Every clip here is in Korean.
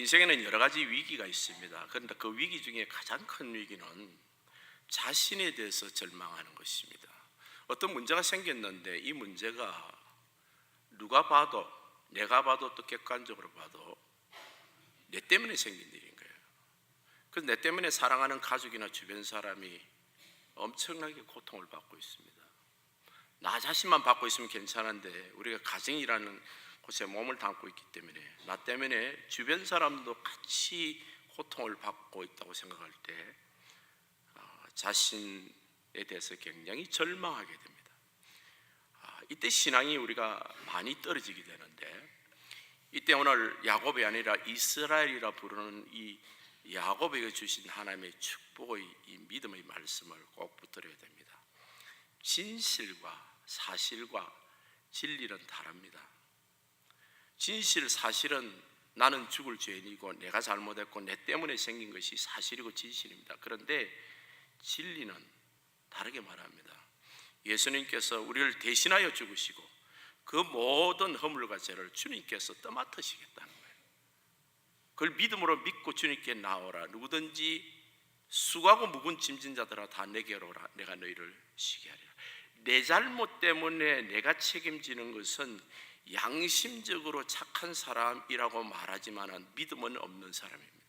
인생에는 여러 가지 위기가 있습니다. 그런데 그 위기 중에 가장 큰 위기는 자신에 대해서 절망하는 것입니다. 어떤 문제가 생겼는데 이 문제가 누가 봐도, 내가 봐도 또 객관적으로 봐도 내 때문에 생긴 일인 거예요. 그래서 내 때문에 사랑하는 가족이나 주변 사람이 엄청나게 고통을 받고 있습니다. 나 자신만 받고 있으면 괜찮은데 우리가 가정이라는 곳에 몸을 담고 있기 때문에 나 때문에 주변 사람도 같이 고통을 받고 있다고 생각할 때 자신에 대해서 굉장히 절망하게 됩니다. 이때 신앙이 우리가 많이 떨어지게 되는데, 이때 오늘 야곱이 아니라 이스라엘이라 부르는 이 야곱에게 주신 하나님의 축복의 이 믿음의 말씀을 꼭 붙들어야 됩니다. 진실과 사실과 진리는 다릅니다. 진실, 사실은 나는 죽을 죄인이고 내가 잘못했고 내 때문에 생긴 것이 사실이고 진실입니다. 그런데 진리는 다르게 말합니다. 예수님께서 우리를 대신하여 죽으시고 그 모든 허물과 죄를 주님께서 떠맡으시겠다는 거예요. 그걸 믿음으로 믿고 주님께 나오라. 누구든지 수고하고 무거운 짐진 자들아 다 내게로 오라. 내가 너희를 쉬게 하리라. 내 잘못 때문에 내가 책임지는 것은 양심적으로 착한 사람이라고 말하지만 믿음은 없는 사람입니다.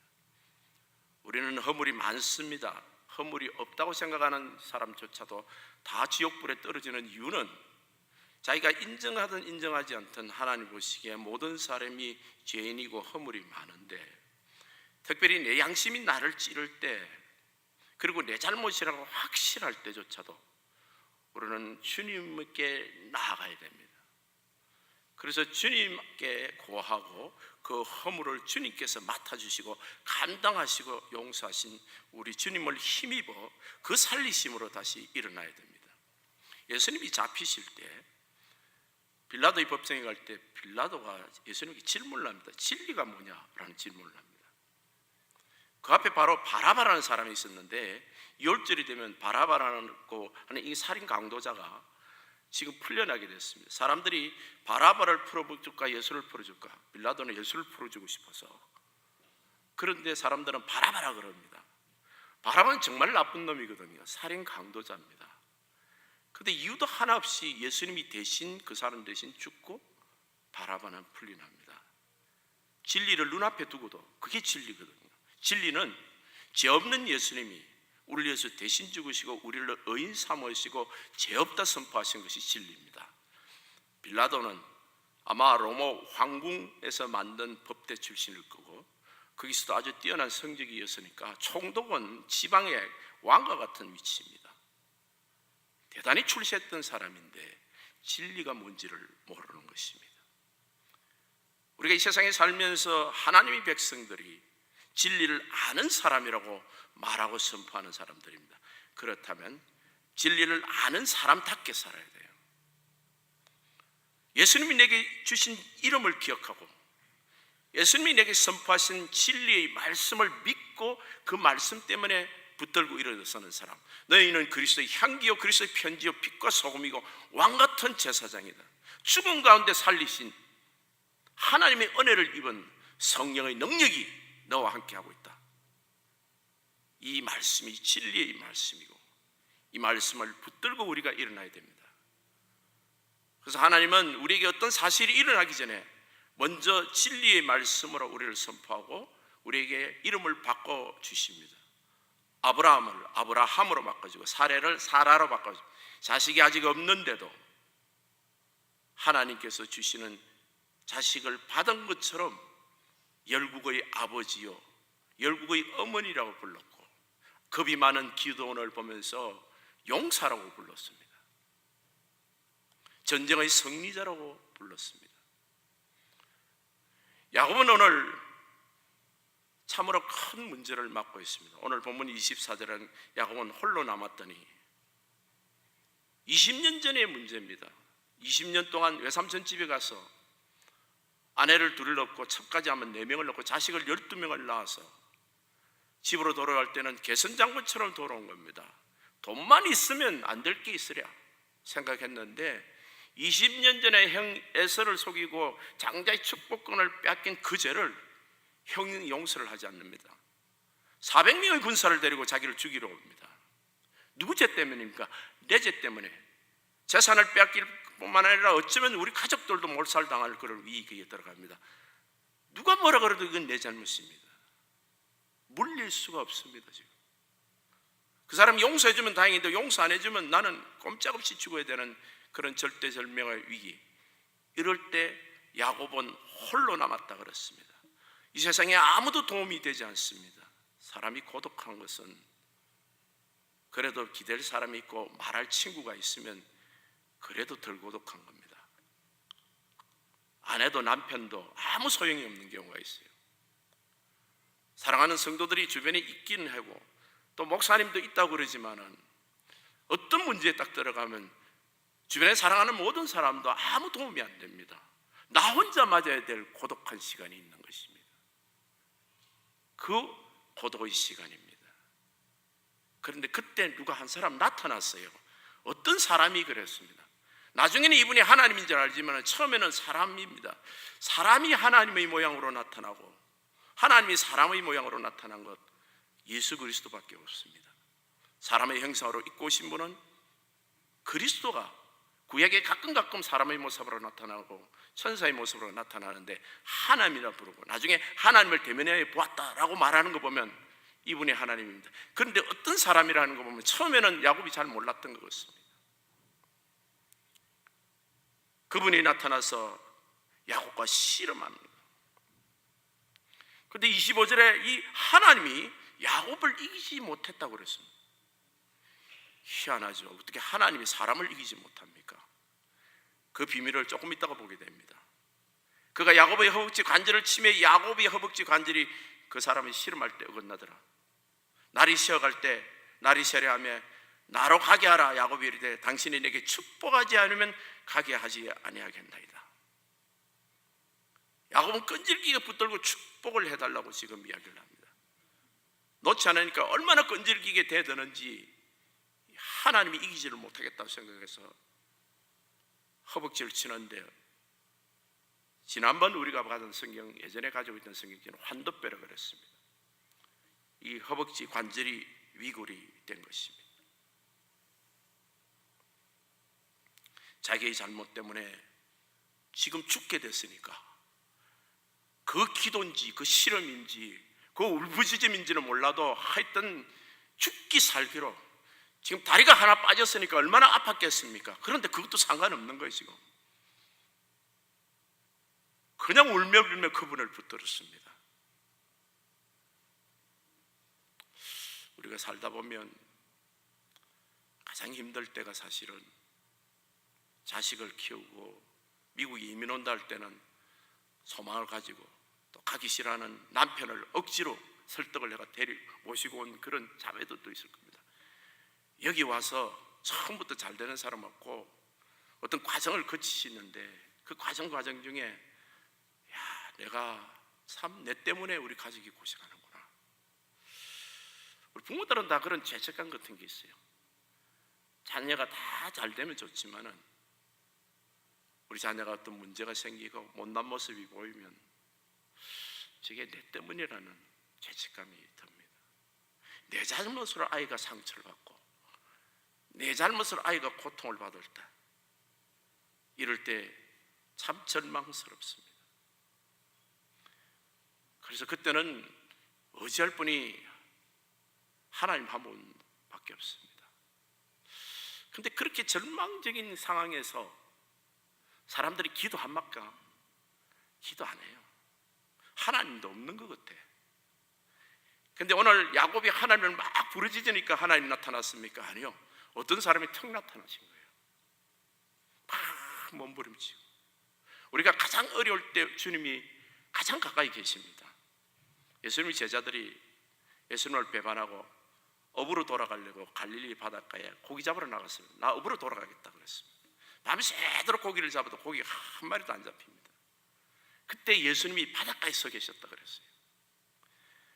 우리는 허물이 많습니다. 허물이 없다고 생각하는 사람조차도 다 지옥불에 떨어지는 이유는 자기가 인정하든 인정하지 않든 하나님 보시기에 모든 사람이 죄인이고 허물이 많은데, 특별히 내 양심이 나를 찌를 때, 그리고 내 잘못이라고 확실할 때조차도 우리는 주님께 나아가야 됩니다. 그래서 주님께 고하고 그 허물을 주님께서 맡아주시고 감당하시고 용서하신 우리 주님을 힘입어 그 살리심으로 다시 일어나야 됩니다. 예수님이 잡히실 때 빌라도의 법정에 갈 때 빌라도가 예수님께 질문을 합니다. 진리가 뭐냐라는 질문을 합니다. 그 앞에 바로 바라바라는 사람이 있었는데 10절이 되면 바라바라는 이 살인 강도자가 지금 풀려나게 됐습니다. 사람들이 바라바를 풀어줄까 예수를 풀어줄까? 빌라도는 예수를 풀어주고 싶어서. 그런데 사람들은 바라바라 그럽니다. 바라바는 정말 나쁜 놈이거든요. 살인 강도자입니다. 그런데 이유도 하나 없이 예수님이 대신 그 사람 대신 죽고 바라바는 풀려납니다. 진리를 눈앞에 두고도 그게 진리거든요. 진리는 죄 없는 예수님이 우리를 위해서 대신 죽으시고 우리를 의인 삼으시고 죄 없다 선포하신 것이 진리입니다. 빌라도는 아마 로마 황궁에서 만든 법대 출신일 거고 거기서도 아주 뛰어난 성적이었으니까 총독은 지방의 왕과 같은 위치입니다. 대단히 출세했던 사람인데 진리가 뭔지를 모르는 것입니다. 우리가 이 세상에 살면서 하나님의 백성들이 진리를 아는 사람이라고 말하고 선포하는 사람들입니다. 그렇다면 진리를 아는 사람답게 살아야 돼요. 예수님이 내게 주신 이름을 기억하고 예수님이 내게 선포하신 진리의 말씀을 믿고 그 말씀 때문에 붙들고 일어서는 사람, 너희는 그리스도의 향기요 그리스도의 편지요 빛과 소금이고 왕같은 제사장이다. 죽은 가운데 살리신 하나님의 은혜를 입은 성령의 능력이 너와 함께하고 있다. 이 말씀이 진리의 말씀이고 이 말씀을 붙들고 우리가 일어나야 됩니다. 그래서 하나님은 우리에게 어떤 사실이 일어나기 전에 먼저 진리의 말씀으로 우리를 선포하고 우리에게 이름을 바꿔주십니다. 아브라함을 아브라함으로 바꿔주고 사례를 사라로 바꿔주고, 자식이 아직 없는데도 하나님께서 주시는 자식을 받은 것처럼 열국의 아버지요 열국의 어머니라고 불렀고 겁이 많은 기드온을 보면서 용사라고 불렀습니다. 전쟁의 승리자라고 불렀습니다. 야곱은 오늘 참으로 큰 문제를 맞고 있습니다. 오늘 본문 24절은 야곱은 홀로 남았더니 20년 전의 문제입니다. 20년 동안 외삼촌 집에 가서 아내를 둘을 낳고 첩까지 하면 4명을 낳고 자식을 12명을 낳아서 집으로 돌아갈 때는 개선장군처럼 돌아온 겁니다. 돈만 있으면 안 될 게 있으랴 생각했는데 20년 전에 형 에서를 속이고 장자의 축복권을 뺏긴 그 죄를 형 용서를 하지 않습니다. 400명의 군사를 데리고 자기를 죽이러 옵니다. 누구 죄 때문입니까? 내 죄 때문에. 재산을 빼앗길 뿐만 아니라 어쩌면 우리 가족들도 몰살당할 그럴 위기에 들어갑니다. 누가 뭐라 그래도 이건 내 잘못입니다. 물릴 수가 없습니다. 지금 그 사람 용서해주면 다행인데 용서 안 해주면 나는 꼼짝없이 죽어야 되는 그런 절대절명의 위기. 이럴 때 야곱은 홀로 남았다 그랬습니다. 이 세상에 아무도 도움이 되지 않습니다. 사람이 고독한 것은 그래도 기댈 사람이 있고 말할 친구가 있으면 그래도 덜 고독한 겁니다. 아내도 남편도 아무 소용이 없는 경우가 있어요. 사랑하는 성도들이 주변에 있기는 하고 또 목사님도 있다고 그러지만은 어떤 문제에 딱 들어가면 주변에 사랑하는 모든 사람도 아무 도움이 안 됩니다. 나 혼자 맞아야 될 고독한 시간이 있는 것입니다. 그 고독의 시간입니다. 그런데 그때 누가 한 사람 나타났어요. 어떤 사람이 그랬습니다. 나중에는 이분이 하나님인 줄 알지만 처음에는 사람입니다. 사람이 하나님의 모양으로 나타나고 하나님이 사람의 모양으로 나타난 것 예수 그리스도밖에 없습니다. 사람의 형상으로 입고 오신 분은 그리스도가 구약에 가끔 사람의 모습으로 나타나고 천사의 모습으로 나타나는데 하나님이라 부르고 나중에 하나님을 대면해 보았다라고 말하는 거 보면 이분이 하나님입니다. 그런데 어떤 사람이라는 거 보면 처음에는 야곱이 잘 몰랐던 것 같습니다. 그분이 나타나서 야곱과 씨름합니다. 그런데 25절에 이 하나님이 야곱을 이기지 못했다고 그랬습니다. 희한하죠. 어떻게 하나님이 사람을 이기지 못합니까? 그 비밀을 조금 있다가 보게 됩니다. 그가 야곱의 허벅지 관절을 치매 야곱의 허벅지 관절이 그 사람이 씨름할 때 어긋나더라. 날이 쉬어갈 때 날이 쉬려 하며 나로 가게 하라. 야곱이 이르되 당신이 내게 축복하지 않으면 가게 하지 아니하겠나이다. 야곱은 끈질기게 붙들고 축복을 해달라고 지금 이야기를 합니다. 놓지 않으니까 얼마나 끈질기게 대드는지 하나님이 이기지를 못하겠다고 생각해서 허벅지를 치는데 지난번 우리가 받은 성경 예전에 가지고 있던 성경에는 환도뼈라 그랬습니다. 이 허벅지 관절이 위골이 된 것입니다. 자기의 잘못 때문에 지금 죽게 됐으니까 그 기도인지 그 실험인지 그 울부짖음인지는 몰라도 하여튼 죽기 살기로 지금 다리가 하나 빠졌으니까 얼마나 아팠겠습니까? 그런데 그것도 상관없는 거예요. 지금 그냥 울며 그분을 붙들었습니다. 우리가 살다 보면 가장 힘들 때가 사실은 자식을 키우고 미국에 이민 온다 할 때는 소망을 가지고 또 가기 싫어하는 남편을 억지로 설득을 해가 모시고 온 그런 자매들도 있을 겁니다. 여기 와서 처음부터 잘 되는 사람 없고 어떤 과정을 거치시는데 그 과정 중에 야, 내가 참 내 때문에 우리 가족이 고생하는구나. 우리 부모들은 다 그런 죄책감 같은 게 있어요. 자녀가 다 잘 되면 좋지만은 우리 자녀가 어떤 문제가 생기고 못난 모습이 보이면 저게 내 때문이라는 죄책감이 듭니다. 내 잘못으로 아이가 상처를 받고 내 잘못으로 아이가 고통을 받을 때 이럴 때 참 절망스럽습니다. 그래서 그때는 의지할 분이 하나님 한 분밖에 없습니다. 그런데 그렇게 절망적인 상황에서 사람들이 기도합니까? 기도 안 해요. 하나님도 없는 것 같아. 근데 오늘 야곱이 하나님을 막 부르짖으니까 하나님 나타났습니까? 아니요. 어떤 사람이 턱 나타나신 거예요. 막 몸부림치고. 우리가 가장 어려울 때 주님이 가장 가까이 계십니다. 예수님의 제자들이 예수님을 배반하고 업으로 돌아가려고 갈릴리 바닷가에 고기 잡으러 나갔습니다. 나 업으로 돌아가겠다 그랬습니다. 밤새도록 고기를 잡아도 고기가 한 마리도 안 잡힙니다. 그때 예수님이 바닷가에 서 계셨다 그랬어요.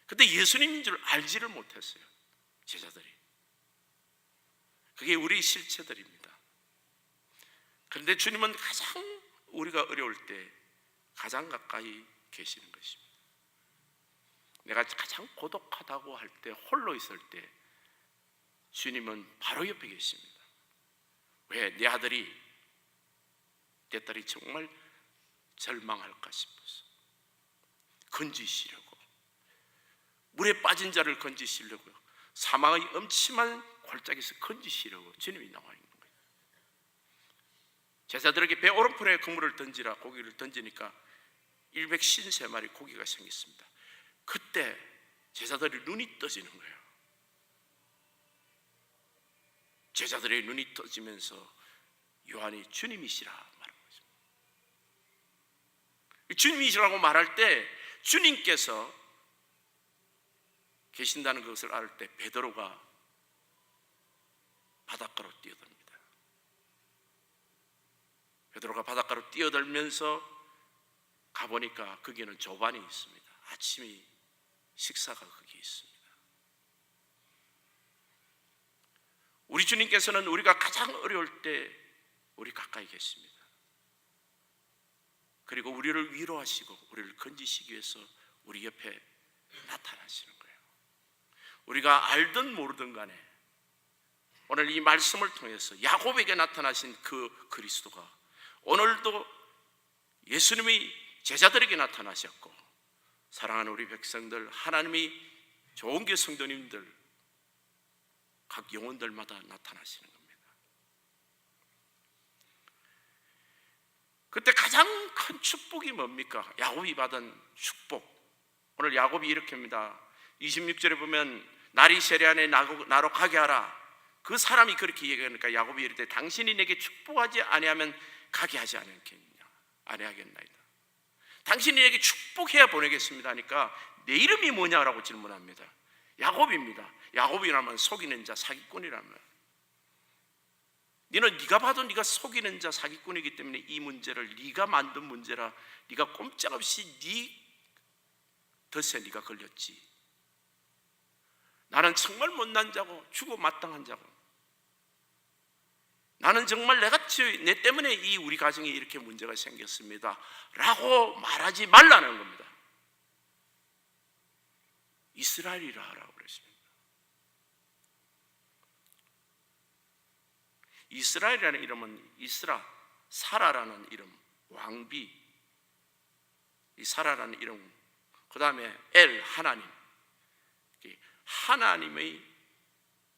그때 예수님인 줄 알지를 못했어요. 제자들이. 그게 우리 실체들입니다. 그런데 주님은 가장 우리가 어려울 때 가장 가까이 계시는 것입니다. 내가 가장 고독하다고 할 때, 홀로 있을 때 주님은 바로 옆에 계십니다. 왜? 내 아들이, 내 딸이 정말 절망할까 싶어서 건지시려고, 물에 빠진 자를 건지시려고, 사망의 엄침한 골짜기에서 건지시려고 주님이 나와 있는 거예요. 제자들에게 배 오른편에 그물을 던지라, 고기를 던지니까 153마리 고기가 생겼습니다. 그때 제자들의 눈이 떠지는 거예요. 제자들의 눈이 떠지면서 요한이 주님이시라 말한 거죠. 주님이시라고 말할 때 주님께서 계신다는 것을 알 때 베드로가 바닷가로 뛰어듭니다. 베드로가 바닷가로 뛰어들면서 가보니까 거기는 조반이 있습니다. 아침이 식사가 거기 있습니다. 우리 주님께서는 우리가 가장 어려울 때 우리 가까이 계십니다. 그리고 우리를 위로하시고 우리를 건지시기 위해서 우리 옆에 나타나시는 거예요. 우리가 알든 모르든 간에 오늘 이 말씀을 통해서 야곱에게 나타나신 그 그리스도가 오늘도 예수님이 제자들에게 나타나셨고, 사랑하는 우리 백성들, 하나님이 좋은 교 성도님들, 각 영혼들마다 나타나시는 겁니다. 그때 가장 큰 축복이 뭡니까? 야곱이 받은 축복. 오늘 야곱이 이렇게 합니다. 26절에 보면 날이 세례안에 나로 가게 하라. 그 사람이 그렇게 얘기하니까 야곱이 이럴 때 당신이 내게 축복하지 아니하면 가게 하지 않겠느냐, 아니하겠나이다. 당신이 내게 축복해야 보내겠습니다 하니까 내 이름이 뭐냐라고 질문합니다. 야곱입니다. 야곱이라면 속이는 자, 사기꾼이라면, 너는 네가 봐도 네가 속이는 자, 사기꾼이기 때문에 이 문제를 네가 만든 문제라 네가 꼼짝없이 네 덫에 네가 걸렸지. 나는 정말 못난 자고 죽어 마땅한 자고, 나는 정말 내 때문에 이 우리 가정에 이렇게 문제가 생겼습니다 라고 말하지 말라는 겁니다. 이스라엘이라 하라고 그랬습니다. 이스라엘이라는 이름은 사라라는 이름, 왕비, 이 사라라는 이름, 그 다음에 하나님, 하나님의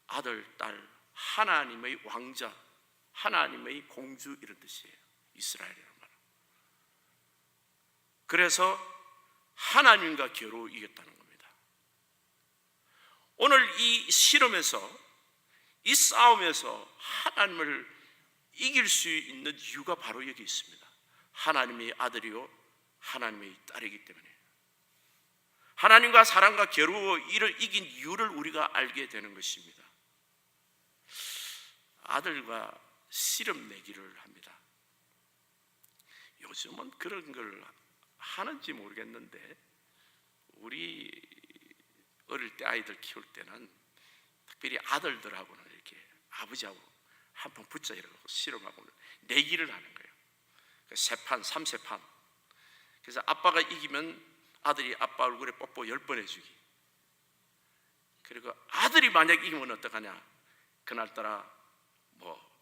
아들, 딸, 하나님의 왕자, 하나님의 공주, 이런 뜻이에요. 이스라엘이라는 말은. 그래서 하나님과 겨루 이겼다는 겁니다. 오늘 이 실험에서, 이 싸움에서 하나님을 이길 수 있는 이유가 바로 여기 있습니다. 하나님의 아들이요 하나님의 딸이기 때문에, 하나님과 사랑과 겨루어 이를 이긴 이유를 우리가 알게 되는 것입니다. 아들과 씨름 내기를 합니다. 요즘은 그런 걸 하는지 모르겠는데, 우리 어릴 때 아이들 키울 때는 특별히 아들들하고는 이렇게 아버지하고 한판 붙자 이러고 씨름하고 내기를 하는 거예요. 세 판, 3세판. 그래서 아빠가 이기면 아들이 아빠 얼굴에 뽀뽀 10번 해주기. 그리고 아들이 만약 이기면 어떡하냐, 그날따라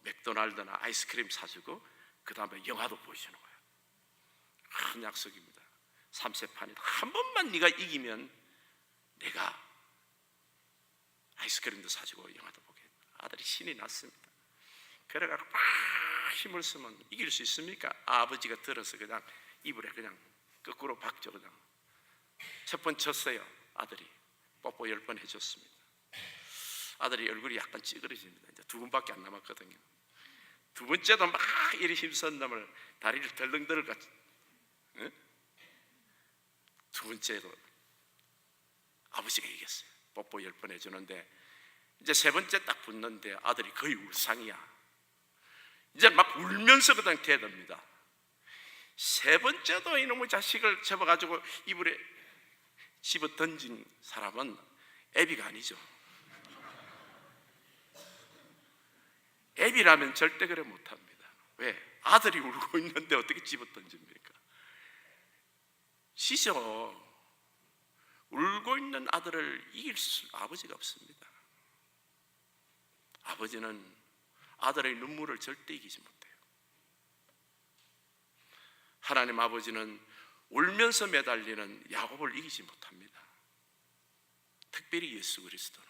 맥도날드나 아이스크림 사주고 그 다음에 영화도 보여주는 거예요. 큰 약속입니다. 3세판이다. 한 번만 네가 이기면 내가 아이스크림도 사주고 영화도 보게. 아들이 신이 났습니다. 그래가지고 막 힘을 쓰면 이길 수 있습니까? 아버지가 들어서 그냥 이불에 그냥 거꾸로 박죠. 그냥 첫 번 쳤어요. 아들이 뽀뽀 10번 해줬습니다. 아들이 얼굴이 약간 찌그러집니다. 이제 두 번밖에 안 남았거든요. 두 번째도 막 이리 힘쓴 놈을 다리를 덜렁덜렁 같이, 응? 두 번째도 아버지가 이겼어요. 뽀뽀 10번 해주는데 이제 세 번째 딱 붙는데 아들이 거의 울상이야. 이제 막 울면서 그냥 대답니다. 세 번째도 이놈의 자식을 잡아가지고 이불에 집어 던진 사람은 애비가 아니죠. 애비라면 절대 그래 못합니다. 왜? 아들이 울고 있는데 어떻게 집어 던집니까? 시죠. 울고 있는 아들을 이길 아버지가 없습니다. 아버지는 아들의 눈물을 절대 이기지 못해요. 하나님 아버지는 울면서 매달리는 야곱을 이기지 못합니다. 특별히 예수 그리스도는,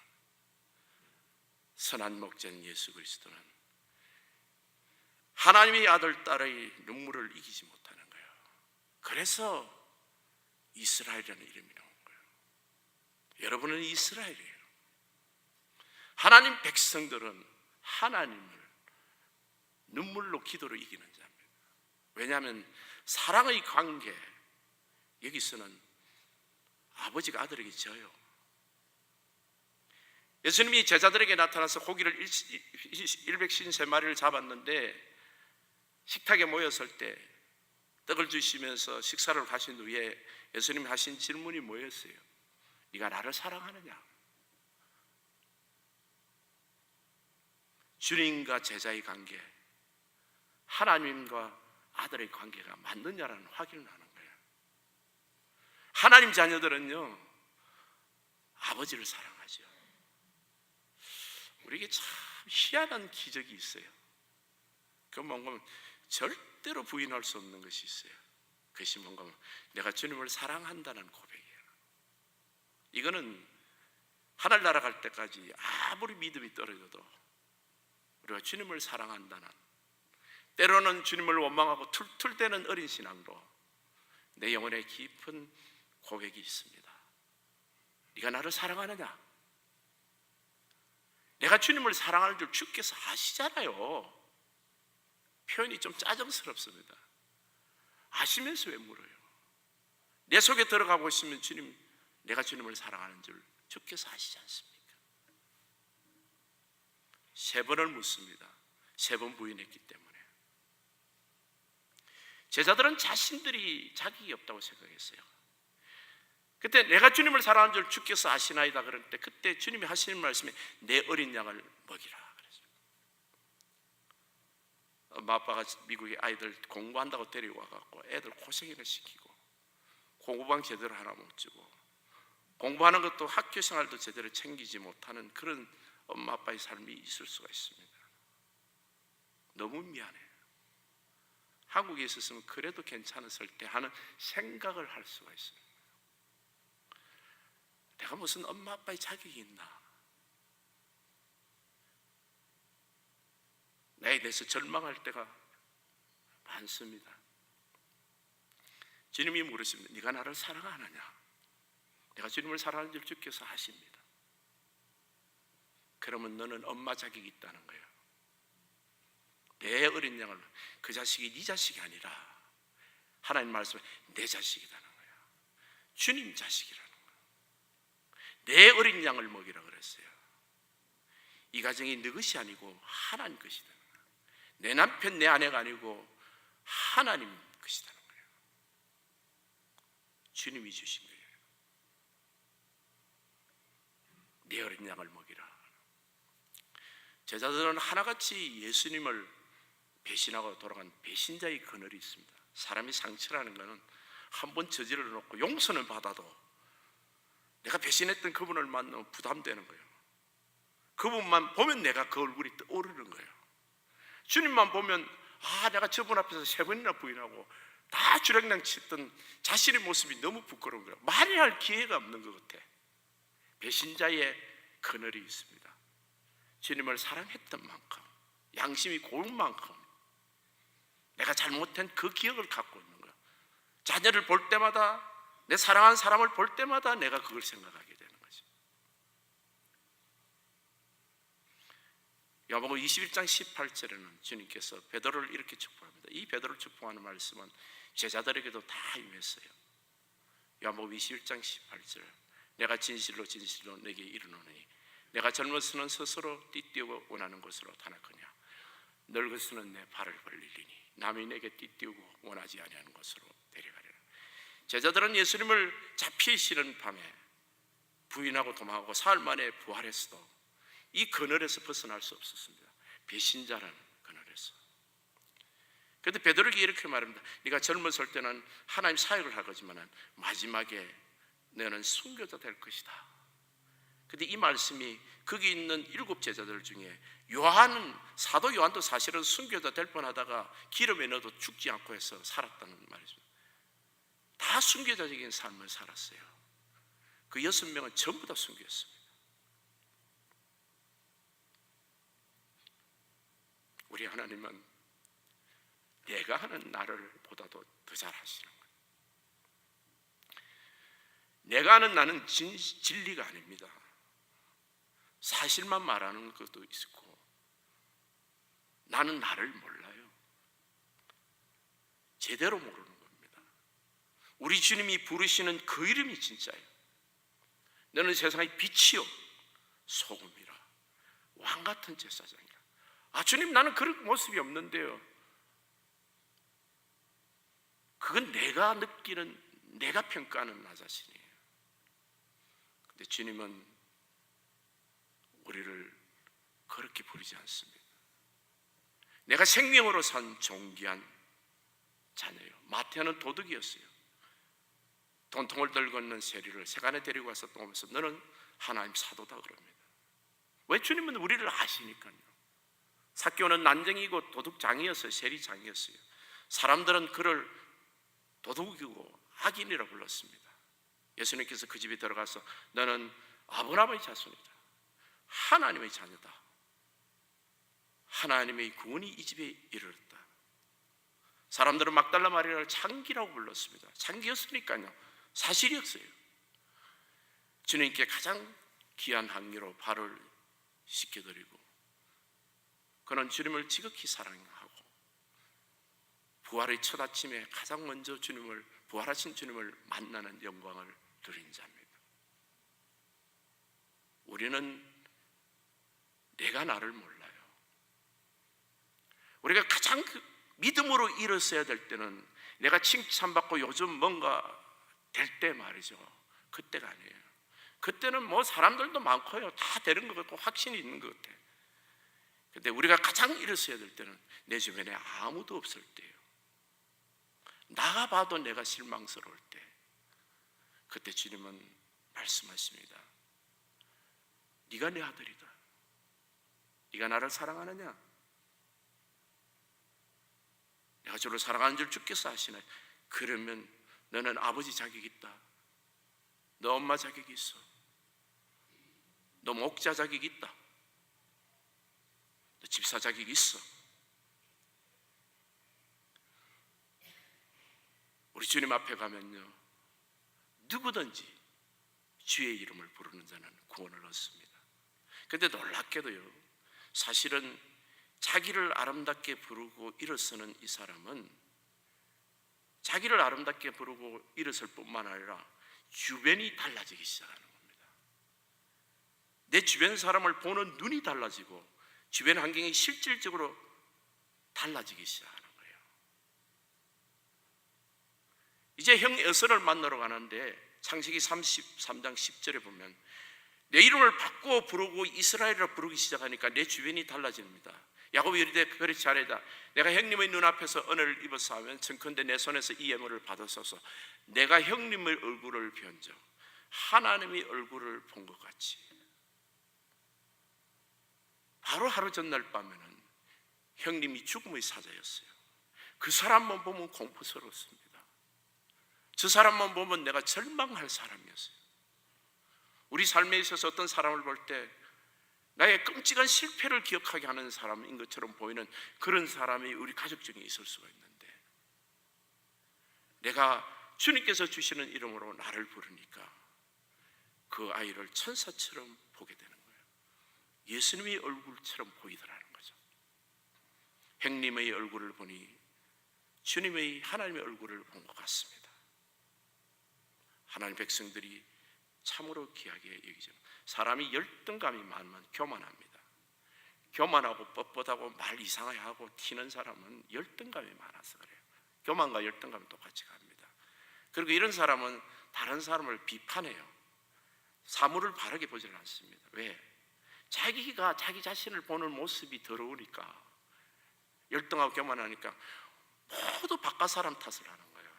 선한 목자인 예수 그리스도는 하나님의 아들, 딸의 눈물을 이기지 못하는 거예요. 그래서 이스라엘이라는 이름이 나온 거예요. 여러분은 이스라엘이에요. 하나님 백성들은 하나님을 눈물로, 기도로 이기는 자입니다. 왜냐하면 사랑의 관계, 여기서는 아버지가 아들에게 져요. 예수님이 제자들에게 나타나서 고기를 153마리를 잡았는데 식탁에 모였을 때 떡을 주시면서 식사를 하신 후에 예수님이 하신 질문이 뭐였어요? 네가 나를 사랑하느냐? 주님과 제자의 관계, 하나님과 아들의 관계가 맞느냐라는 확인을 하는 거예요. 하나님 자녀들은요, 아버지를 사랑하죠. 우리에게 참 희한한 기적이 있어요. 그건 뭔가 절대로 부인할 수 없는 것이 있어요. 그것이 뭔가 내가 주님을 사랑한다는 고백이에요. 이거는 하늘나라 갈 때까지 아무리 믿음이 떨어져도 우리가 주님을 사랑한다는, 때로는 주님을 원망하고 툴툴대는 어린 신앙도 내 영혼에 깊은 고백이 있습니다. 네가 나를 사랑하느냐? 내가 주님을 사랑하는 줄 주께서 아시잖아요. 표현이 좀 짜증스럽습니다. 아시면서 왜 물어요? 내 속에 들어가 보시면 주님, 내가 주님을 사랑하는 줄 주께서 아시지 않습니까? 3번을 묻습니다. 3번 부인했기 때문에. 제자들은 자신들이 자격이 없다고 생각했어요. 그때 내가 주님을 사랑하는 줄 주께서 아시나이다 그럴 때, 그때 주님이 하시는 말씀이 내 어린 양을 먹이라 그랬어요. 엄마 아빠가 미국에 아이들 공부한다고 데리고 와갖고 애들 고생이나 시키고 공부방 제대로 하나 못 주고 공부하는 것도 학교 생활도 제대로 챙기지 못하는 그런 엄마 아빠의 삶이 있을 수가 있습니다. 너무 미안해요. 한국에 있었으면 그래도 괜찮았을 때 하는 생각을 할 수가 있습니다. 내가 무슨 엄마 아빠의 자격이 있나? 나에 대해서 절망할 때가 많습니다. 주님이 물으십니다. 네가 나를 사랑하느냐? 내가 주님을 사랑하는 줄 주께서 아십니다. 그러면 너는 엄마 자격이 있다는 거예요. 내 어린 양을, 그 자식이 네 자식이 아니라 하나님 말씀에 내 자식이라는 거예요. 주님 자식이라는 거예요. 내 어린 양을 먹이라 그랬어요. 이 가정이 네 것이 아니고 하나님 것이다. 내 남편, 내 아내가 아니고 하나님 것이라는 거예요. 주님이 주신 거예요. 내 어린 양을 먹이라. 제자들은 하나같이 예수님을 배신하고 돌아간 배신자의 그늘이 있습니다. 사람이 상처라는 것은 한번 저질러 놓고 용서는 받아도 내가 배신했던 그분을 만나면 부담되는 거예요. 그분만 보면 내가 그 얼굴이 떠오르는 거예요. 주님만 보면 내가 저분 앞에서 3번이나 부인하고 다 주랭랑 치던 자신의 모습이 너무 부끄러운 거예요. 말할 기회가 없는 것 같아. 배신자의 그늘이 있습니다. 주님을 사랑했던 만큼, 양심이 고운 만큼 내가 잘못한 그 기억을 갖고 있는 거예요. 자녀를 볼 때마다, 내 사랑하는 사람을 볼 때마다 내가 그걸 생각하게 되는 거죠. 요한복음 21장 18절에는 주님께서 베드로를 이렇게 축복합니다. 이 베드로를 축복하는 말씀은 제자들에게도 다 임했어요. 요한복음 21장 18절, 내가 진실로 진실로 내게 이르노니 내가 젊어서는 스스로 띠띠우고 원하는 곳으로 다나거냐, 늙어서는 내 발을 벌리리니 남이 내게 띠띠우고 원하지 아니하는 곳으로 데려가리라. 제자들은 예수님을 잡히시는 밤에 부인하고 도망하고 사흘 만에 부활했어도 이 그늘에서 벗어날 수 없었습니다. 배신자라는 그늘에서. 그런데 베드로에게 이렇게 말합니다. 네가 젊었을 때는 하나님 사역을 할 거지만 마지막에 너는 순교자 될 것이다. 근데 이 말씀이 거기 있는 7 제자들 중에 요한은, 사도 요한도 사실은 순교자 될 뻔하다가 기름에 넣어도 죽지 않고 해서 살았다는 말이죠. 다 순교자적인 삶을 살았어요. 그 6명은 전부 다 순교했습니다. 우리 하나님은 내가 하는 나를 보다도 더 잘하시는 거예요. 내가 하는 나는 진리가 아닙니다. 사실만 말하는 것도 있고, 나는 나를 몰라요. 제대로 모르는 겁니다. 우리 주님이 부르시는 그 이름이 진짜예요. 너는 세상의 빛이요 소금이라, 왕같은 제사장이라. 주님, 나는 그런 모습이 없는데요. 그건 내가 느끼는, 내가 평가하는 나 자신이에요. 근데 주님은 우리를 그렇게 부르지 않습니다. 내가 생명으로 산 존귀한 자녀요. 마태는 도둑이었어요. 돈통을 들고 있는 세리를 세간에 데리고 와서 떠오면서 너는 하나님 사도다 그럽니다. 왜? 주님은 우리를 아시니까요. 삭개오는 난쟁이고 도둑장이었어요. 세리장이었어요. 사람들은 그를 도둑이고 악인이라고 불렀습니다. 예수님께서 그 집에 들어가서 너는 아브라함의 자손이다, 하나님의 자녀다, 하나님의 구원이 이 집에 이르렀다. 사람들은 막달라 마리아를 창기라고 불렀습니다. 창기였으니까요. 사실이었어요. 주님께 가장 귀한 향기로 발을 씻겨드리고, 그는 주님을 지극히 사랑하고 부활의 첫 아침에 가장 먼저 주님을, 부활하신 주님을 만나는 영광을 누린 자입니다. 우리는 내가 나를 몰라요. 우리가 가장 믿음으로 일어서야 될 때는, 내가 칭찬받고 요즘 뭔가 될 때 말이죠. 그때가 아니에요. 그때는 뭐 사람들도 많고요, 다 되는 것 같고 확신이 있는 것 같아요. 근데 우리가 가장 일어서야 될 때는 내 주변에 아무도 없을 때예요. 나가 봐도 내가 실망스러울 때, 그때 주님은 말씀하십니다. 네가 내 아들이다. 네가 나를 사랑하느냐? 내가 주를 사랑하는 줄 주께서 아시나요? 그러면 너는 아버지 자격이 있다. 너 엄마 자격이 있어. 너 목자 자격이 있다. 너 집사 자격이 있어. 우리 주님 앞에 가면요, 누구든지 주의 이름을 부르는 자는 구원을 얻습니다. 그런데 놀랍게도요, 사실은 자기를 아름답게 부르고 일어서는 이 사람은 자기를 아름답게 부르고 일어설 뿐만 아니라 주변이 달라지기 시작하는 겁니다. 내 주변 사람을 보는 눈이 달라지고 주변 환경이 실질적으로 달라지기 시작하는 거예요. 이제 형 에서를 만나러 가는데 창세기 33장 10절에 보면 내 이름을 바꾸어 부르고 이스라엘이라 부르기 시작하니까 내 주변이 달라집니다. 야곱이 이르되 그렇지 아니하다. 내가 형님의 눈앞에서 은혜를 입어서 하면 청컨대 내 손에서 이 예물을 받으소서. 내가 형님의 얼굴을 비언적 하나님의 얼굴을 본 것 같이. 바로 하루 전날 밤에는 형님이 죽음의 사자였어요. 그 사람만 보면 공포스러웠습니다. 저 사람만 보면 내가 절망할 사람이었어요. 우리 삶에 있어서 어떤 사람을 볼 때 나의 끔찍한 실패를 기억하게 하는 사람인 것처럼 보이는 그런 사람이 우리 가족 중에 있을 수가 있는데, 내가 주님께서 주시는 이름으로 나를 부르니까 그 아이를 천사처럼 보게 되는 거예요. 예수님의 얼굴처럼 보이더라는 거죠. 형님의 얼굴을 보니 주님의, 하나님의 얼굴을 본 것 같습니다. 하나님 백성들이 참으로 귀하게 여기죠. 사람이 열등감이 많으면 교만합니다. 교만하고 뻣뻣하고 말 이상하게 하고 튀는 사람은 열등감이 많아서 그래요. 교만과 열등감은 똑같이 갑니다. 그리고 이런 사람은 다른 사람을 비판해요. 사물을 바르게 보지는 않습니다. 왜? 자기가 자기 자신을 보는 모습이 더러우니까, 열등하고 교만하니까 모두 바깥 사람 탓을 하는 거예요.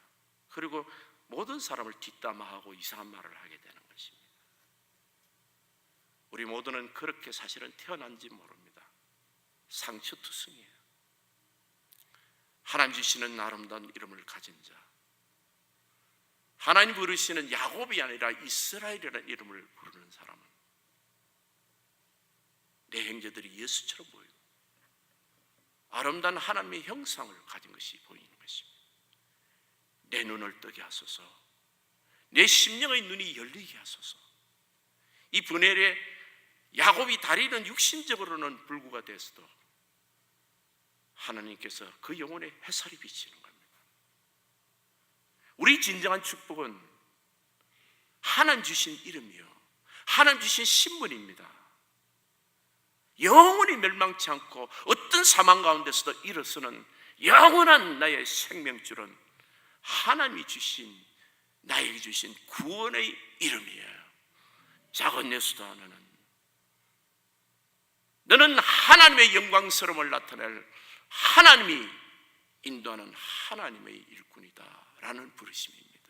그리고 모든 사람을 뒷담화하고 이상한 말을 하게 되는 것입니다. 우리 모두는 그렇게 사실은 태어난지 모릅니다. 상처투성이에요. 하나님 주시는 아름다운 이름을 가진 자, 하나님 부르시는 야곱이 아니라 이스라엘이라는 이름을 부르는 사람은 내 형제들이 예수처럼 보이고 아름다운 하나님의 형상을 가진 것이 보이는 것입니다. 내 눈을 뜨게 하소서, 내 심령의 눈이 열리게 하소서. 이 분열에 야곱이 다리는 육신적으로는 불구가 됐어도 하나님께서 그 영혼에 햇살이 비치는 겁니다. 우리 진정한 축복은 하나님 주신 이름이요, 하나님 주신 신분입니다. 영원히 멸망치 않고 어떤 사망 가운데서도 일어서는 영원한 나의 생명줄은 하나님이 주신, 나에게 주신 구원의 이름이에요. 작은 예수도 하나는 너는 하나님의 영광스러움을 나타낼 하나님이 인도하는 하나님의 일꾼이다 라는 부르심입니다.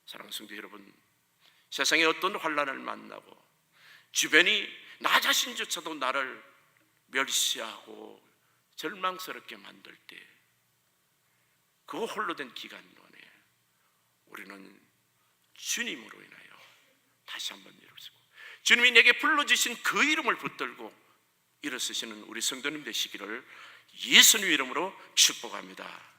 사랑하는 성도 여러분, 세상에 어떤 환난을 만나고 주변이 나 자신조차도 나를 멸시하고 절망스럽게 만들 때 그 홀로 된 기간 동안에 우리는 주님으로 인하여 다시 한번 일어서고 주님이 내게 불러주신 그 이름을 붙들고 일어서시는 우리 성도님 되시기를 예수님 이름으로 축복합니다.